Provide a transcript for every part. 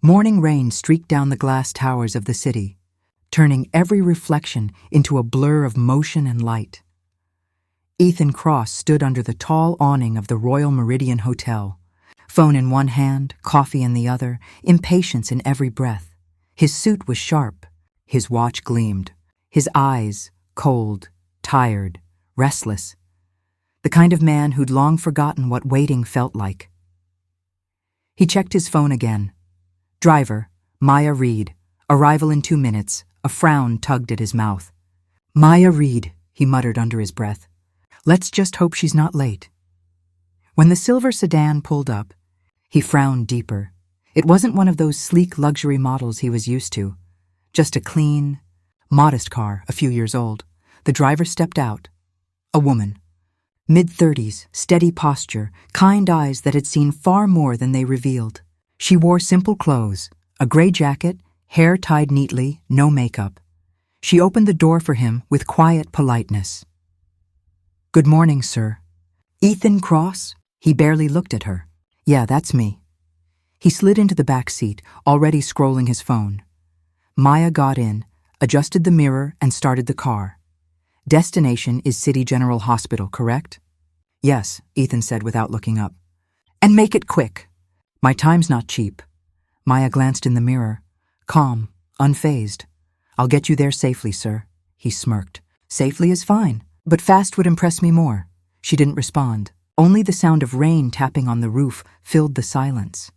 Morning rain streaked down the glass towers of the city, turning every reflection into a blur of motion and light. Ethan Cross stood under the tall awning of the Royal Meridian Hotel, phone in one hand, coffee in the other, impatience in every breath. His suit was sharp, his watch gleamed, his eyes cold, tired, restless. The kind of man who'd long forgotten what waiting felt like. He checked his phone again. Driver, Maya Reed. Arrival in 2 minutes. A frown tugged at his mouth. Maya Reed, he muttered under his breath. Let's just hope she's not late. When the silver sedan pulled up, he frowned deeper. It wasn't one of those sleek luxury models he was used to. Just a clean, modest car, a few years old. The driver stepped out. A woman. Mid-30s, steady posture, kind eyes that had seen far more than they revealed. She wore simple clothes, a gray jacket, hair tied neatly, no makeup. She opened the door for him with quiet politeness. Good morning, sir. Ethan Cross? He barely looked at her. Yeah, that's me. He slid into the back seat, already scrolling his phone. Maya got in, adjusted the mirror, and started the car. Destination is City General Hospital, correct? Yes, Ethan said without looking up. And make it quick. My time's not cheap. Maya glanced in the mirror, calm, unfazed. I'll get you there safely, sir. He smirked. Safely is fine, but fast would impress me more. She didn't respond. Only the sound of rain tapping on the roof filled the silence.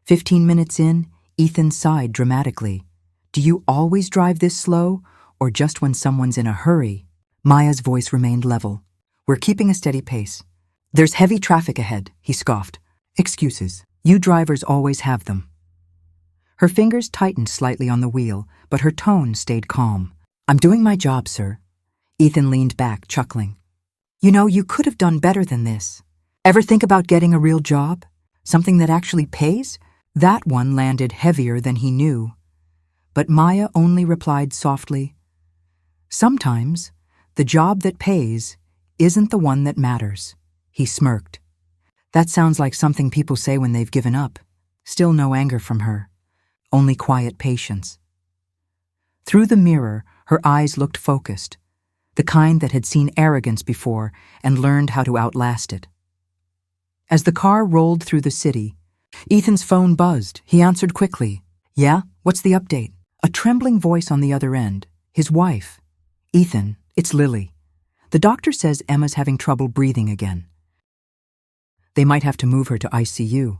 15 minutes in, Ethan sighed dramatically. Do you always drive this slow, or just when someone's in a hurry? Maya's voice remained level. We're keeping a steady pace. There's heavy traffic ahead, he scoffed. Excuses. You drivers always have them. Her fingers tightened slightly on the wheel, but her tone stayed calm. I'm doing my job, sir. Ethan leaned back, chuckling. You know, you could have done better than this. Ever think about getting a real job? Something that actually pays? That one landed heavier than he knew. But Maya only replied softly, sometimes the job that pays isn't the one that matters. He smirked. That sounds like something people say when they've given up. Still no anger from her. Only quiet patience. Through the mirror, her eyes looked focused, the kind that had seen arrogance before and learned how to outlast it. As the car rolled through the city, Ethan's phone buzzed. He answered quickly. Yeah, what's the update? A trembling voice on the other end. His wife. Ethan, it's Lily. The doctor says Emma's having trouble breathing again. They might have to move her to ICU.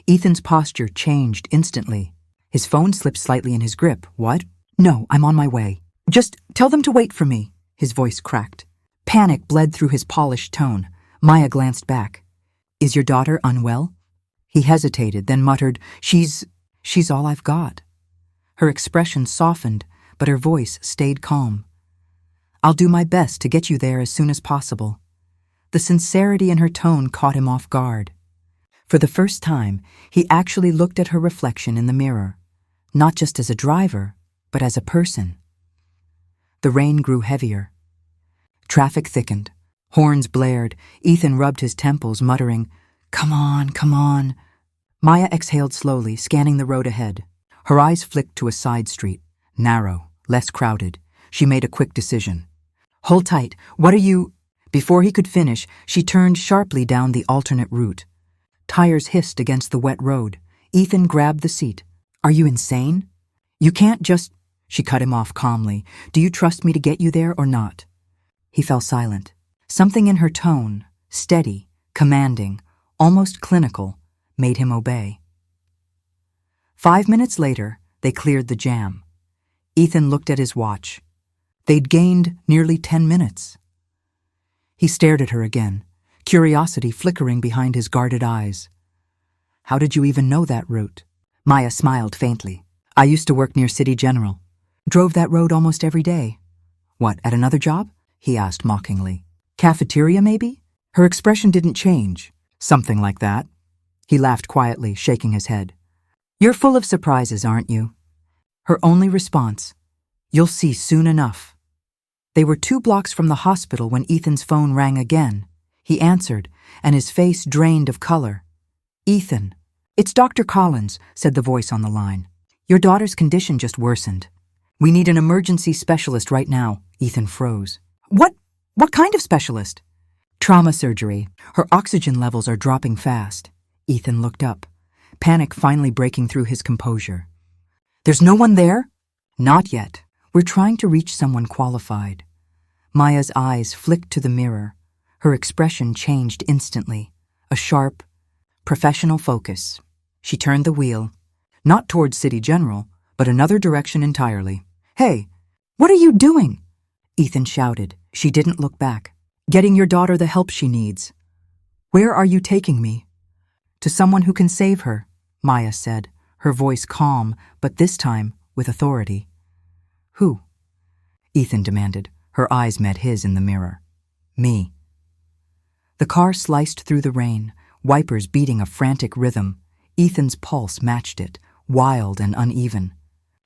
Ethan's posture changed instantly. His phone slipped slightly in his grip. What? No, I'm on my way. Just tell them to wait for me. His voice cracked. Panic bled through his polished tone. Maya glanced back. Is your daughter unwell? He hesitated, then muttered, She's all I've got. Her expression softened, but her voice stayed calm. I'll do my best to get you there as soon as possible. The sincerity in her tone caught him off guard. For the first time, he actually looked at her reflection in the mirror, not just as a driver, but as a person. The rain grew heavier. Traffic thickened. Horns blared. Ethan rubbed his temples, muttering, Come on, come on. Maya exhaled slowly, scanning the road ahead. Her eyes flicked to a side street, narrow, less crowded. She made a quick decision. Hold tight. What are you... Before he could finish, she turned sharply down the alternate route. Tires hissed against the wet road. Ethan grabbed the seat. Are you insane? You can't just... She cut him off calmly. Do you trust me to get you there or not? He fell silent. Something in her tone, steady, commanding, almost clinical, made him obey. 5 minutes later, they cleared the jam. Ethan looked at his watch. They'd gained nearly 10 minutes. He stared at her again, curiosity flickering behind his guarded eyes. How did you even know that route? Maya smiled faintly. I used to work near City General. Drove that road almost every day. What, at another job? He asked mockingly. Cafeteria, maybe? Her expression didn't change. Something like that. He laughed quietly, shaking his head. You're full of surprises, aren't you? Her only response, You'll see soon enough. They were 2 blocks from the hospital when Ethan's phone rang again. He answered, and his face drained of color. Ethan. "It's Dr. Collins," said the voice on the line. "Your daughter's condition just worsened. We need an emergency specialist right now." Ethan froze. What kind of specialist?" "Trauma surgery. Her oxygen levels are dropping fast." Ethan looked up, panic finally breaking through his composure. "There's no one there?" "Not yet. We're trying to reach someone qualified." Maya's eyes flicked to the mirror. Her expression changed instantly. A sharp, professional focus. She turned the wheel, not towards City General, but another direction entirely. "Hey, what are you doing?" Ethan shouted. She didn't look back. "Getting your daughter the help she needs." "Where are you taking me?" "To someone who can save her," Maya said, her voice calm, but this time with authority. "Who?" Ethan demanded. Her eyes met his in the mirror. "Me." The car sliced through the rain, wipers beating a frantic rhythm. Ethan's pulse matched it, wild and uneven.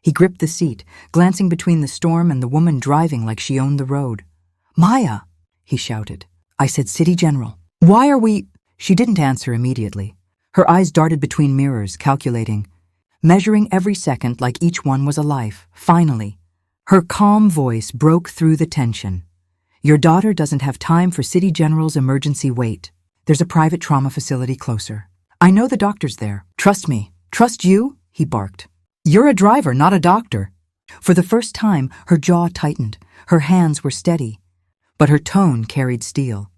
He gripped the seat, glancing between the storm and the woman driving like she owned the road. "Maya!" he shouted. "I said City General. Why are we—" She didn't answer immediately. Her eyes darted between mirrors, calculating, measuring every second like each one was a life. Finally, her calm voice broke through the tension. "Your daughter doesn't have time for City General's emergency wait. There's a private trauma facility closer. I know the doctor's there. Trust me." "Trust you?" he barked. "You're a driver, not a doctor." For the first time, her jaw tightened. Her hands were steady, but her tone carried steel.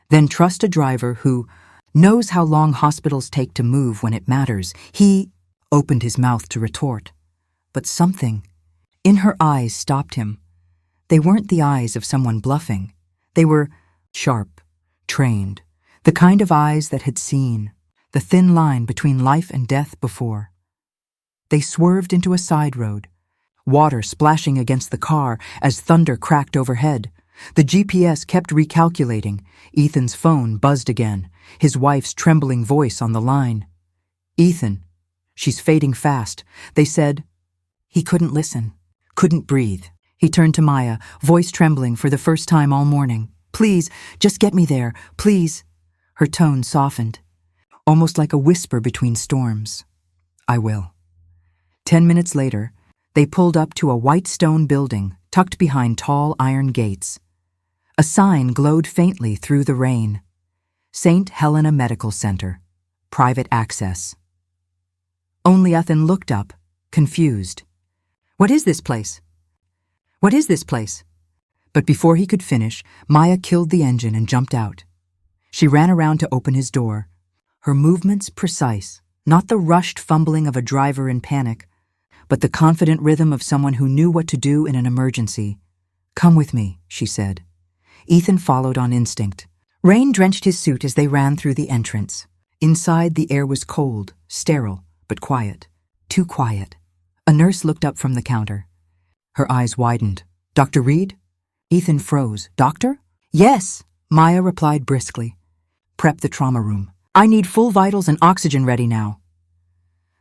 "Then trust a driver who knows how long hospitals take to move when it matters." He opened his mouth to retort, but something in her eyes stopped him. They weren't the eyes of someone bluffing. They were sharp, trained, the kind of eyes that had seen the thin line between life and death before. They swerved into a side road, water splashing against the car as thunder cracked overhead. The GPS kept recalculating. Ethan's phone buzzed again, his wife's trembling voice on the line. "Ethan, she's fading fast." They said. He couldn't listen, couldn't breathe. He turned to Maya, voice trembling for the first time all morning. "Please, just get me there, please." Her tone softened, almost like a whisper between storms. "I will." 10 minutes later, they pulled up to a white stone building tucked behind tall iron gates. A sign glowed faintly through the rain. St. Helena Medical Center, private access. Only Ethan looked up, confused. "What is this place? What is this place?" But before he could finish, Maya killed the engine and jumped out. She ran around to open his door, her movements precise, not the rushed fumbling of a driver in panic, but the confident rhythm of someone who knew what to do in an emergency. "Come with me," she said. Ethan followed on instinct. Rain drenched his suit as they ran through the entrance. Inside, the air was cold, sterile, but quiet. Too quiet. A nurse looked up from the counter. Her eyes widened. "Dr. Reed?" Ethan froze. "Doctor?" "Yes," Maya replied briskly. "Prep the trauma room. I need full vitals and oxygen ready now."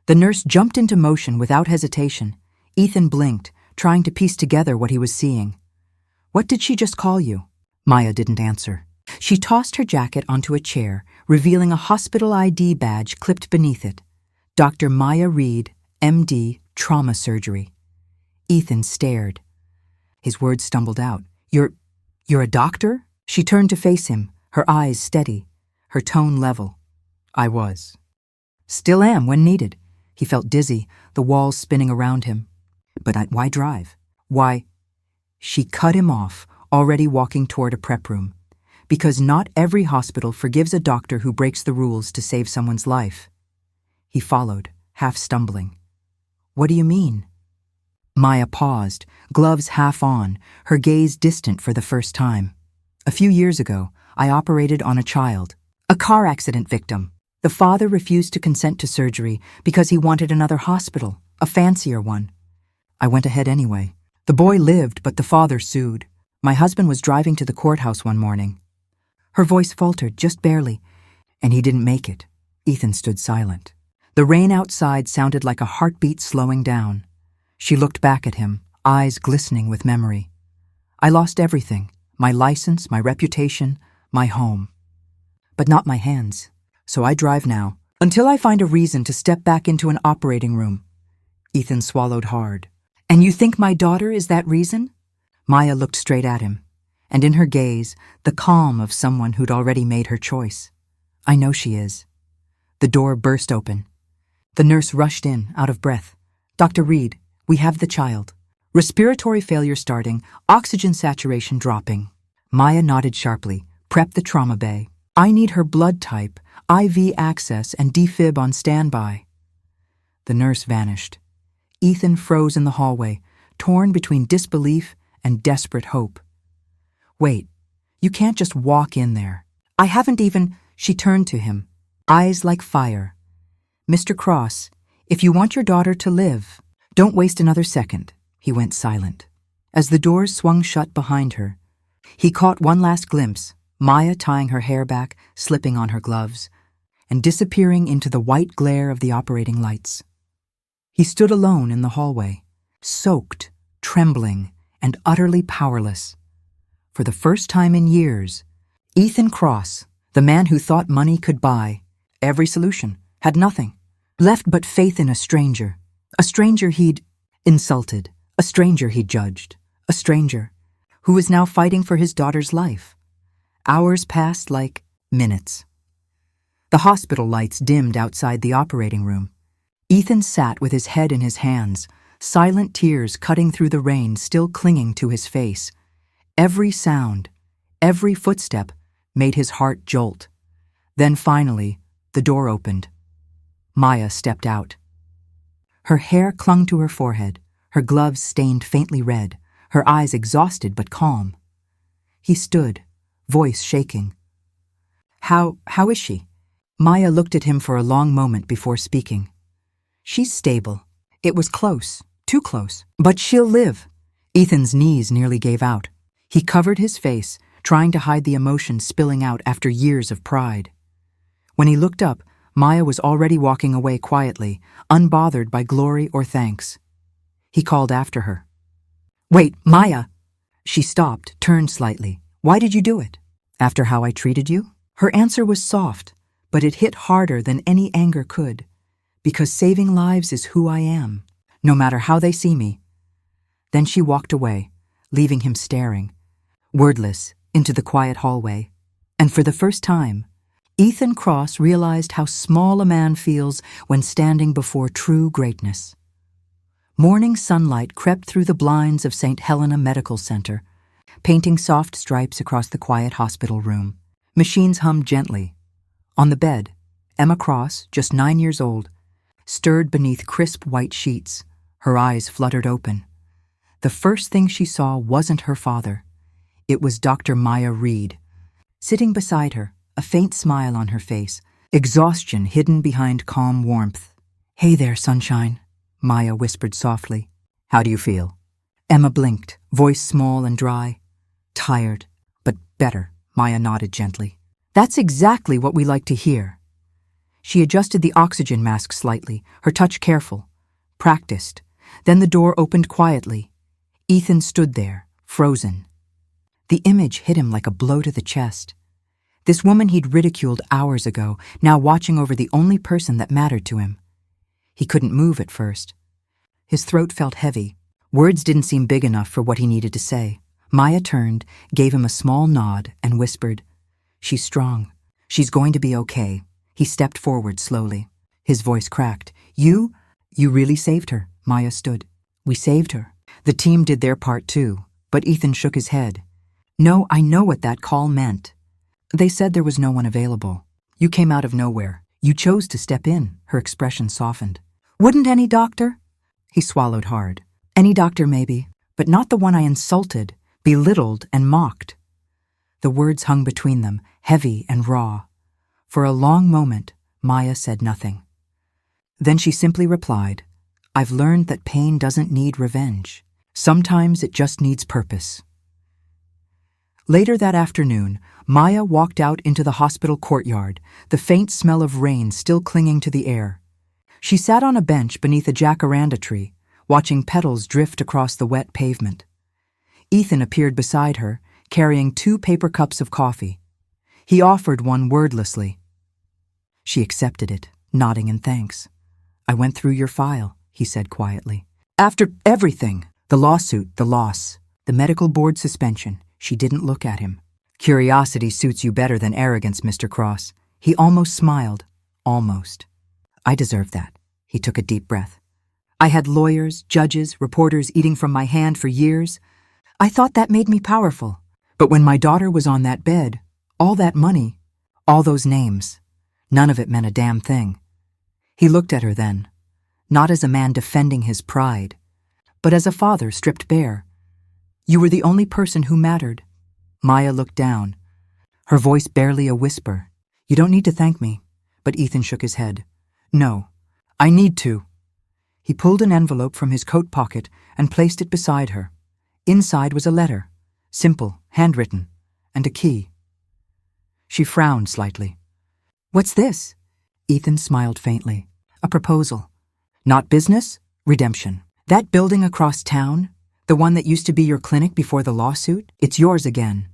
The nurse jumped into motion without hesitation. Ethan blinked, trying to piece together what he was seeing. "What did she just call you?" Maya didn't answer. She tossed her jacket onto a chair, revealing a hospital ID badge clipped beneath it. Dr. Maya Reed, MD, Trauma Surgery. Ethan stared. His words stumbled out. You're a doctor?" She turned to face him, her eyes steady, her tone level. "I was. Still am when needed." He felt dizzy, the walls spinning around him. "But why drive? Why?" She cut him off, already walking toward a prep room. "Because not every hospital forgives a doctor who breaks the rules to save someone's life." He followed, half stumbling. "What do you mean?" Maya paused, gloves half on, her gaze distant for the first time. "A few years ago, I operated on a child, a car accident victim. The father refused to consent to surgery because he wanted another hospital, a fancier one. I went ahead anyway. The boy lived, but the father sued. My husband was driving to the courthouse one morning." Her voice faltered just barely, "And he didn't make it." Ethan stood silent. The rain outside sounded like a heartbeat slowing down. She looked back at him, eyes glistening with memory. "I lost everything, my license, my reputation, my home. But not my hands. So I drive now, Until I find a reason to step back into an operating room. Ethan swallowed hard. And you think my daughter is that reason? Maya looked straight at him, and in her gaze, the calm of someone who'd already made her choice. I know she is. The door burst open. The nurse rushed in, out of breath. Dr. Reed, we have the child. Respiratory failure starting, oxygen saturation dropping. Maya nodded sharply. Prep the trauma bay. I need her blood type, IV access, and defib on standby. The nurse vanished. Ethan froze in the hallway, torn between disbelief and desperate hope. Wait, you can't just walk in there. I haven't even... She turned to him, eyes like fire. Mr. Cross, if you want your daughter to live, don't waste another second. He went silent. As the doors swung shut behind her, he caught one last glimpse, Maya tying her hair back, slipping on her gloves, and disappearing into the white glare of the operating lights. He stood alone in the hallway, soaked, trembling, and utterly powerless. For the first time in years, Ethan Cross, the man who thought money could buy every solution, had nothing, left but faith in a stranger he'd insulted, a stranger he'd judged, a stranger who was now fighting for his daughter's life. Hours passed like minutes. The hospital lights dimmed outside the operating room. Ethan sat with his head in his hands, silent tears cutting through the rain still clinging to his face. Every sound, every footstep made his heart jolt. Then finally, the door opened. Maya stepped out. Her hair clung to her forehead, her gloves stained faintly red, her eyes exhausted but calm. He stood, voice shaking. How is she? Maya looked at him for a long moment before speaking. She's stable. It was close, too close. But she'll live. Ethan's knees nearly gave out. He covered his face, trying to hide the emotion spilling out after years of pride. When he looked up, Maya was already walking away quietly, unbothered by glory or thanks. He called after her. Wait, Maya! She stopped, turned slightly. Why did you do it? After how I treated you? Her answer was soft, but it hit harder than any anger could. Because saving lives is who I am, no matter how they see me. Then she walked away, leaving him staring, wordless, into the quiet hallway. And for the first time, Ethan Cross realized how small a man feels when standing before true greatness. Morning sunlight crept through the blinds of St. Helena Medical Center, painting soft stripes across the quiet hospital room. Machines hummed gently. On the bed, Emma Cross, just 9 years old, stirred beneath crisp white sheets, her eyes fluttered open. The first thing she saw wasn't her father. It was Dr. Maya Reed, sitting beside her, a faint smile on her face, exhaustion hidden behind calm warmth. Hey there, sunshine, Maya whispered softly. How do you feel? Emma blinked, voice small and dry. Tired, but better, Maya nodded gently. That's exactly what we like to hear. She adjusted the oxygen mask slightly, her touch careful, practiced. Then the door opened quietly. Ethan stood there, frozen. The image hit him like a blow to the chest. This woman he'd ridiculed hours ago, now watching over the only person that mattered to him. He couldn't move at first. His throat felt heavy. Words didn't seem big enough for what he needed to say. Maya turned, gave him a small nod, and whispered, She's strong. She's going to be okay. He stepped forward slowly. His voice cracked. You really saved her. Maya stood. We saved her. The team did their part too, but Ethan shook his head. No, I know what that call meant. They said there was no one available. You came out of nowhere. You chose to step in. Her expression softened. Wouldn't any doctor? He swallowed hard. Any doctor maybe, but not the one I insulted, belittled, and mocked. The words hung between them, heavy and raw. For a long moment, Maya said nothing. Then she simply replied, I've learned that pain doesn't need revenge. Sometimes it just needs purpose. Later that afternoon, Maya walked out into the hospital courtyard, the faint smell of rain still clinging to the air. She sat on a bench beneath a jacaranda tree, watching petals drift across the wet pavement. Ethan appeared beside her, carrying 2 paper cups of coffee. He offered one wordlessly. She accepted it, nodding in thanks. "I went through your file," he said quietly. "After everything, the lawsuit, the loss, the medical board suspension," she didn't look at him. "Curiosity suits you better than arrogance, Mr. Cross." He almost smiled. Almost. "I deserve that." He took a deep breath. "I had lawyers, judges, reporters eating from my hand for years. I thought that made me powerful. But when my daughter was on that bed, all that money, all those names, none of it meant a damn thing." He looked at her then, not as a man defending his pride, but as a father stripped bare. "You were the only person who mattered." Maya looked down, her voice barely a whisper. "You don't need to thank me." But Ethan shook his head. "No, I need to." He pulled an envelope from his coat pocket and placed it beside her. Inside was a letter, simple, handwritten, and a key. She frowned slightly. "What's this?" Ethan smiled faintly. "A proposal. Not business, redemption. That building across town, the one that used to be your clinic before the lawsuit, it's yours again.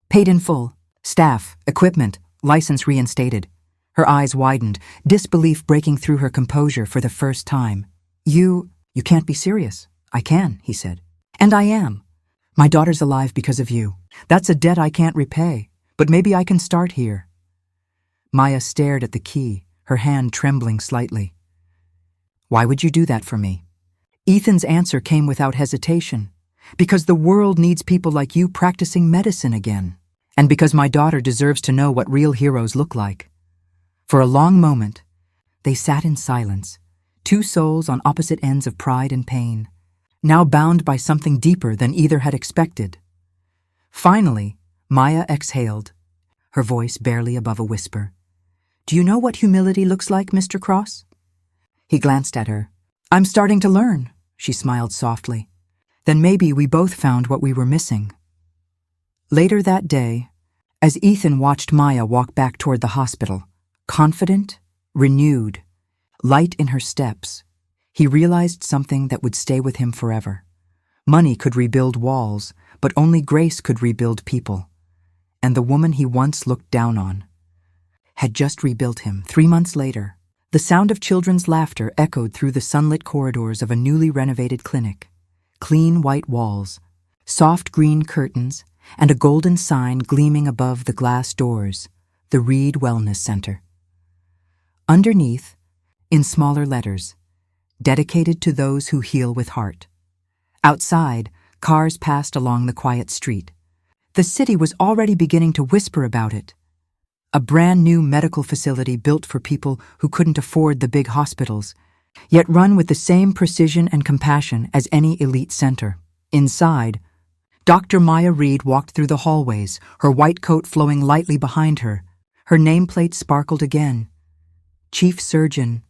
Paid in full. Staff, equipment, license reinstated." Her eyes widened, disbelief breaking through her composure for the first time. You can't be serious." "I can," he said. "And I am. My daughter's alive because of you. That's a debt I can't repay, but maybe I can start here." Maya stared at the key, her hand trembling slightly. "Why would you do that for me?" Ethan's answer came without hesitation. "Because the world needs people like you practicing medicine again. And because my daughter deserves to know what real heroes look like." For a long moment, they sat in silence, two souls on opposite ends of pride and pain, now bound by something deeper than either had expected. Finally, Maya exhaled, her voice barely above a whisper. "Do you know what humility looks like, Mr. Cross?" He glanced at her. "I'm starting to learn," she smiled softly. "Then maybe we both found what we were missing." Later that day, as Ethan watched Maya walk back toward the hospital, confident, renewed, light in her steps, he realized something that would stay with him forever. Money could rebuild walls, but only grace could rebuild people. And the woman he once looked down on had just rebuilt him 3 months later. The sound of children's laughter echoed through the sunlit corridors of a newly renovated clinic. Clean white walls, soft green curtains, and a golden sign gleaming above the glass doors, the Reed Wellness Center. Underneath, in smaller letters, "Dedicated to those who heal with heart." Outside, cars passed along the quiet street. The city was already beginning to whisper about it. A brand new medical facility built for people who couldn't afford the big hospitals, yet run with the same precision and compassion as any elite center. Inside, Dr. Maya Reed walked through the hallways, her white coat flowing lightly behind her. Her nameplate sparkled again. Chief Surgeon.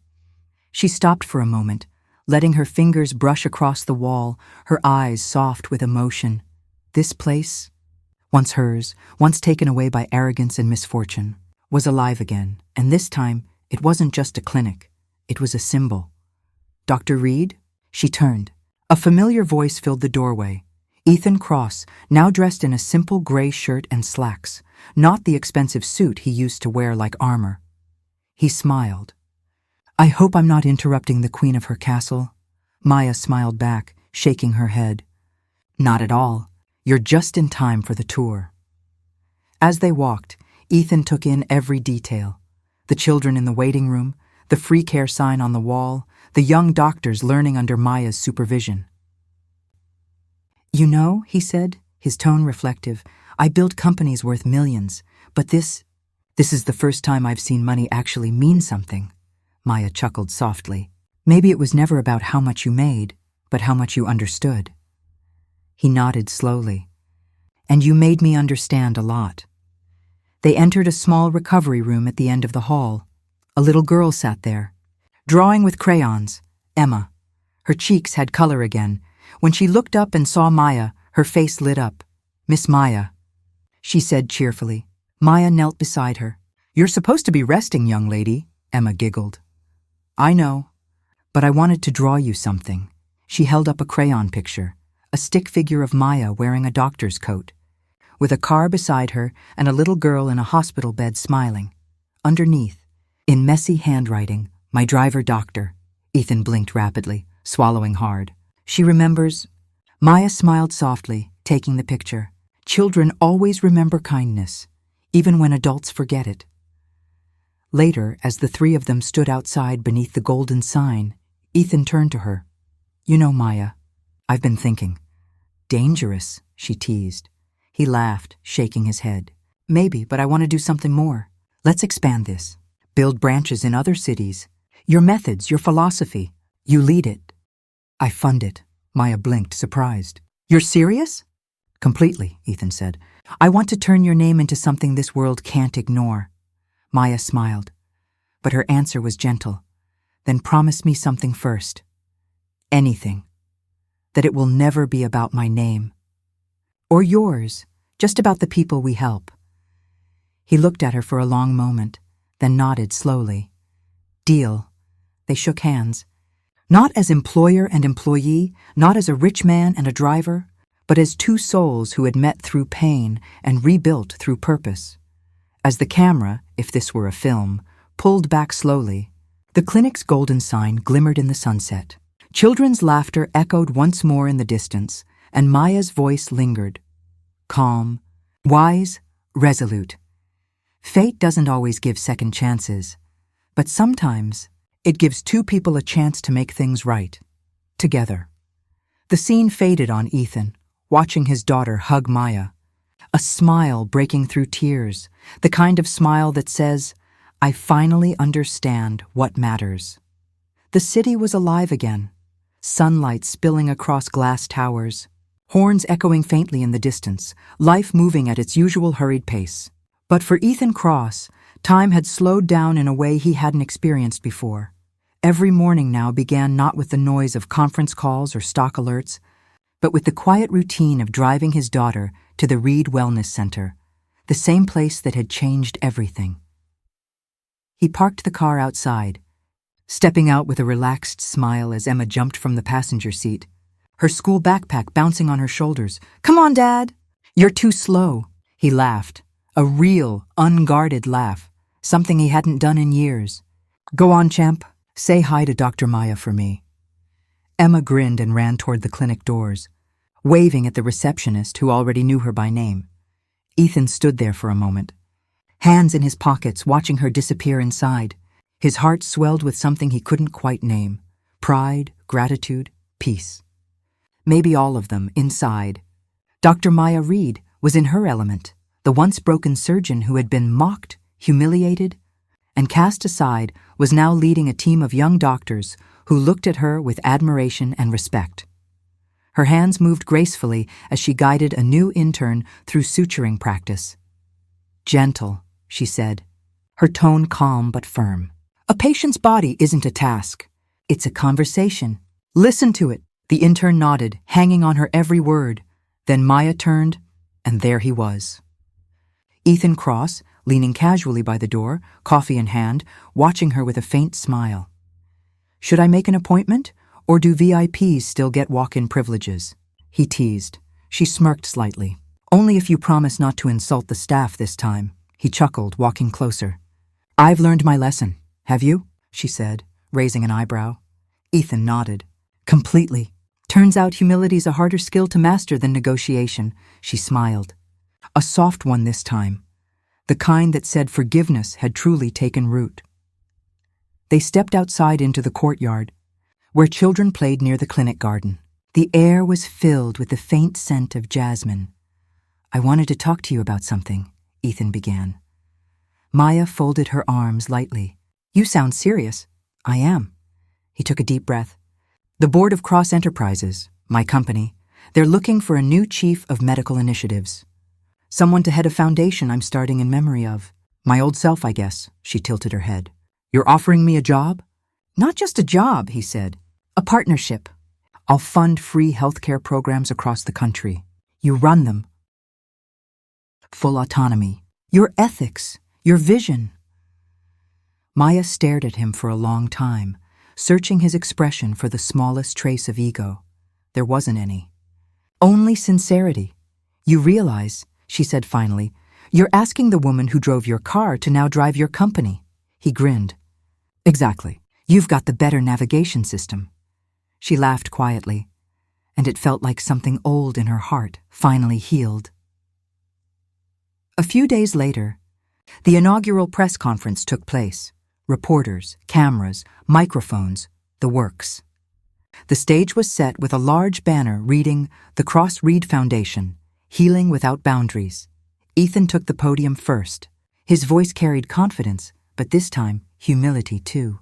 She stopped for a moment, letting her fingers brush across the wall, her eyes soft with emotion. This place, once hers, once taken away by arrogance and misfortune, was alive again, and this time it wasn't just a clinic, it was a symbol. "Dr. Reed?" She turned. A familiar voice filled the doorway. Ethan Cross, now dressed in a simple gray shirt and slacks, not the expensive suit he used to wear like armor. He smiled. "I hope I'm not interrupting the queen of her castle." Maya smiled back, shaking her head. "Not at all. You're just in time for the tour." As they walked, Ethan took in every detail. The children in the waiting room, the free care sign on the wall, the young doctors learning under Maya's supervision. "You know," he said, his tone reflective, "I built companies worth millions, but this is the first time I've seen money actually mean something." Maya chuckled softly. "Maybe it was never about how much you made, but how much you understood." He nodded slowly. "And you made me understand a lot." They entered a small recovery room at the end of the hall. A little girl sat there, drawing with crayons, Emma. Her cheeks had color again. When she looked up and saw Maya, her face lit up. "Miss Maya," she said cheerfully. Maya knelt beside her. "You're supposed to be resting, young lady," Emma giggled. "I know, but I wanted to draw you something." She held up a crayon picture, a stick figure of Maya wearing a doctor's coat, with a car beside her and a little girl in a hospital bed smiling. underneath, in messy handwriting, my driver doctor. Ethan blinked rapidly, swallowing hard. She remembers. Maya smiled softly, taking the picture. Children always remember kindness, even when adults forget it. Later, as the three of them stood outside beneath the golden sign, Ethan turned to her. You know, Maya, I've been thinking. Dangerous, she teased. He laughed, shaking his head. Maybe, but I want to do something more. Let's expand this. Build branches in other cities. Your methods, your philosophy. You lead it. I fund it. Maya blinked, surprised. You're serious? Completely, Ethan said. I want to turn your name into something this world can't ignore. Maya smiled, but her answer was gentle. Then promise me something first. Anything. That it will never be about my name. Or yours, just about the people we help. He looked at her for a long moment, then nodded slowly. Deal. They shook hands. Not as employer and employee, not as a rich man and a driver, but as two souls who had met through pain and rebuilt through purpose. As the camera, if this were a film, pulled back slowly, the clinic's golden sign glimmered in the sunset. Children's laughter echoed once more in the distance, and Maya's voice lingered. Calm, wise, resolute. Fate doesn't always give second chances, but sometimes it gives two people a chance to make things right, together. The scene faded on Ethan, watching his daughter hug Maya. A smile breaking through tears, the kind of smile that says, I finally understand what matters. The city was alive again, sunlight spilling across glass towers, horns echoing faintly in the distance, life moving at its usual hurried pace. But for Ethan Cross, time had slowed down in a way he hadn't experienced before. Every morning now began not with the noise of conference calls or stock alerts, but with the quiet routine of driving his daughter to the Reed Wellness Center, the same place that had changed everything. He parked the car outside, stepping out with a relaxed smile as Emma jumped from the passenger seat, her school backpack bouncing on her shoulders. Come on, Dad! You're too slow. He laughed, a real, unguarded laugh, something he hadn't done in years. Go on, champ. Say hi to Dr. Maya for me. Emma grinned and ran toward the clinic doors, waving at the receptionist who already knew her by name. Ethan stood there for a moment, hands in his pockets, watching her disappear inside. His heart swelled with something he couldn't quite name. Pride, gratitude, peace. Maybe all of them, inside. Dr. Maya Reed was in her element, the once broken surgeon who had been mocked, humiliated, and cast aside, was now leading a team of young doctors who looked at her with admiration and respect. Her hands moved gracefully as she guided a new intern through suturing practice. Gentle, she said, her tone calm but firm. A patient's body isn't a task. It's a conversation. Listen to it. The intern nodded, hanging on her every word. Then Maya turned, and there he was. Ethan Cross, leaning casually by the door, coffee in hand, watching her with a faint smile. Should I make an appointment, or do VIPs still get walk-in privileges? He teased. She smirked slightly. Only if you promise not to insult the staff this time. He chuckled, walking closer. I've learned my lesson. Have you? She said, raising an eyebrow. Ethan nodded. Completely. Turns out humility's a harder skill to master than negotiation. She smiled. A soft one this time. The kind that said forgiveness had truly taken root. They stepped outside into the courtyard, where children played near the clinic garden. The air was filled with the faint scent of jasmine. I wanted to talk to you about something, Ethan began. Maya folded her arms lightly. You sound serious. I am. He took a deep breath. The Board of Cross Enterprises, my company, they're looking for a new chief of medical initiatives. Someone to head a foundation I'm starting in memory of. My old self, I guess, she tilted her head. You're offering me a job? Not just a job, he said. A partnership. I'll fund free healthcare programs across the country. You run them. Full autonomy. Your ethics. Your vision. Maya stared at him for a long time, searching his expression for the smallest trace of ego. There wasn't any. Only sincerity. You realize, she said finally, You're asking the woman who drove your car to now drive your company. He grinned. Exactly. You've got the better navigation system. She laughed quietly, and it felt like something old in her heart finally healed. A few days later, the inaugural press conference took place. Reporters, cameras, microphones, the works. The stage was set with a large banner reading "The Cross Reed Foundation, Healing Without Boundaries." Ethan took the podium first. His voice carried confidence, but this time, humility too.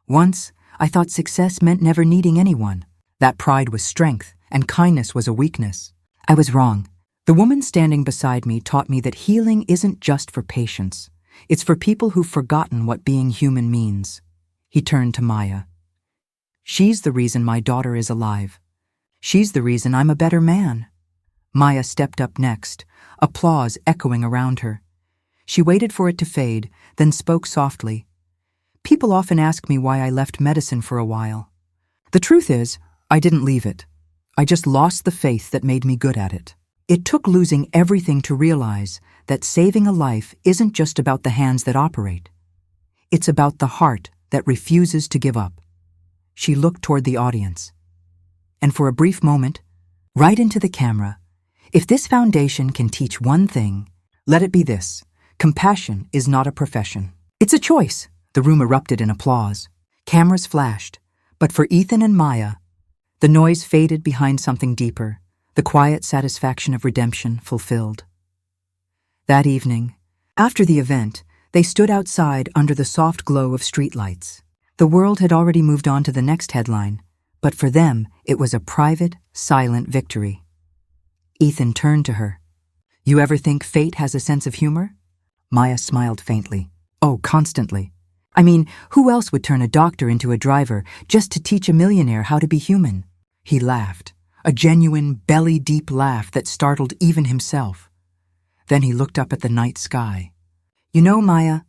Once, I thought success meant never needing anyone. That pride was strength, and kindness was a weakness. I was wrong. The woman standing beside me taught me that healing isn't just for patients. It's for people who've forgotten what being human means. He turned to Maya. She's the reason my daughter is alive. She's the reason I'm a better man. Maya stepped up next, applause echoing around her. She waited for it to fade, then spoke softly. People often ask me why I left medicine for a while. The truth is, I didn't leave it. I just lost the faith that made me good at it. It took losing everything to realize that saving a life isn't just about the hands that operate. It's about the heart that refuses to give up. She looked toward the audience. And for a brief moment, right into the camera, if this foundation can teach one thing, let it be this: compassion is not a profession. It's a choice. The room erupted in applause. Cameras flashed. But for Ethan and Maya, the noise faded behind something deeper, the quiet satisfaction of redemption fulfilled. That evening, after the event, they stood outside under the soft glow of streetlights. The world had already moved on to the next headline, but for them, it was a private, silent victory. Ethan turned to her. You ever think fate has a sense of humor? Maya smiled faintly. Oh, constantly. I mean, who else would turn a doctor into a driver just to teach a millionaire how to be human? He laughed, a genuine, belly-deep laugh that startled even himself. Then he looked up at the night sky. You know, Maya,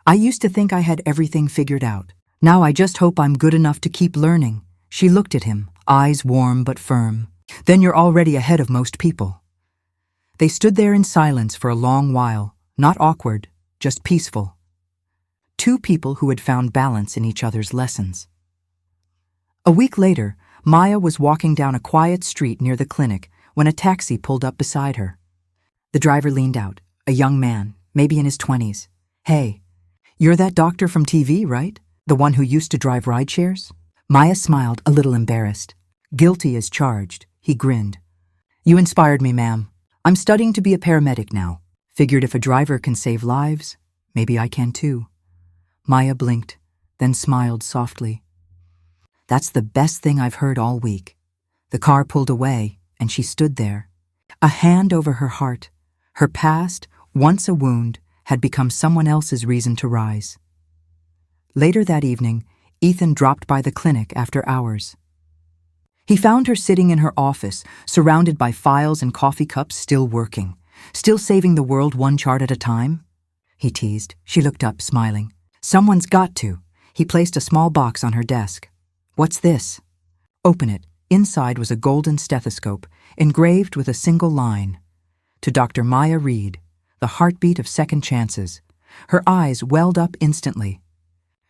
I used to think I had everything figured out. Now I just hope I'm good enough to keep learning. She looked at him, eyes warm but firm. Then you're already ahead of most people. They stood there in silence for a long while, not awkward, just peaceful. Two people who had found balance in each other's lessons. A week later, Maya was walking down a quiet street near the clinic when a taxi pulled up beside her. The driver leaned out, a young man, maybe in his 20s. Hey, you're that doctor from TV, right? The one who used to drive rideshares? Maya smiled, a little embarrassed. Guilty as charged, he grinned. You inspired me, ma'am. I'm studying to be a paramedic now. Figured if a driver can save lives, maybe I can too. Maya blinked, then smiled softly. That's the best thing I've heard all week. The car pulled away, and she stood there. A hand over her heart. Her past, once a wound, had become someone else's reason to rise. Later that evening, Ethan dropped by the clinic after hours. He found her sitting in her office, surrounded by files and coffee cups, still working, still saving the world one chart at a time. He teased. She looked up, smiling. Someone's got to. He placed a small box on her desk. What's this? Open it. Inside was a golden stethoscope, engraved with a single line. To Dr. Maya Reed, the heartbeat of second chances. Her eyes welled up instantly.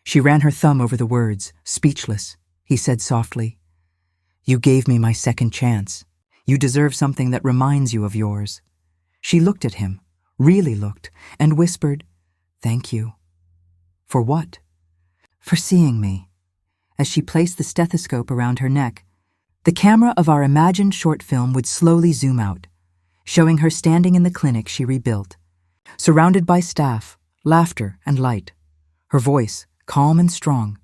She ran her thumb over the words, speechless. He said softly, You gave me my second chance. You deserve something that reminds you of yours. She looked at him, really looked, and whispered, Thank you. For what? For seeing me. As she placed the stethoscope around her neck, the camera of our imagined short film would slowly zoom out, showing her standing in the clinic she rebuilt, surrounded by staff, laughter, and light. Her voice, calm and strong,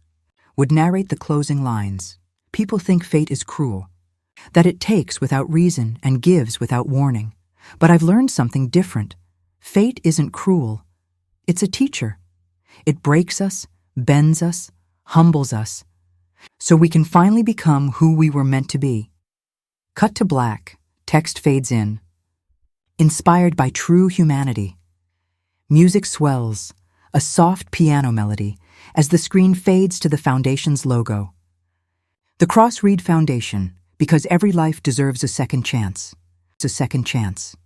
would narrate the closing lines. People think fate is cruel, that it takes without reason and gives without warning. But I've learned something different. Fate isn't cruel. It's a teacher. It breaks us, bends us, humbles us, so we can finally become who we were meant to be. Cut to black, text fades in. Inspired by true humanity. Music swells, a soft piano melody, as the screen fades to the Foundation's logo. The Cross Reed Foundation, because every life deserves a second chance. It's a second chance.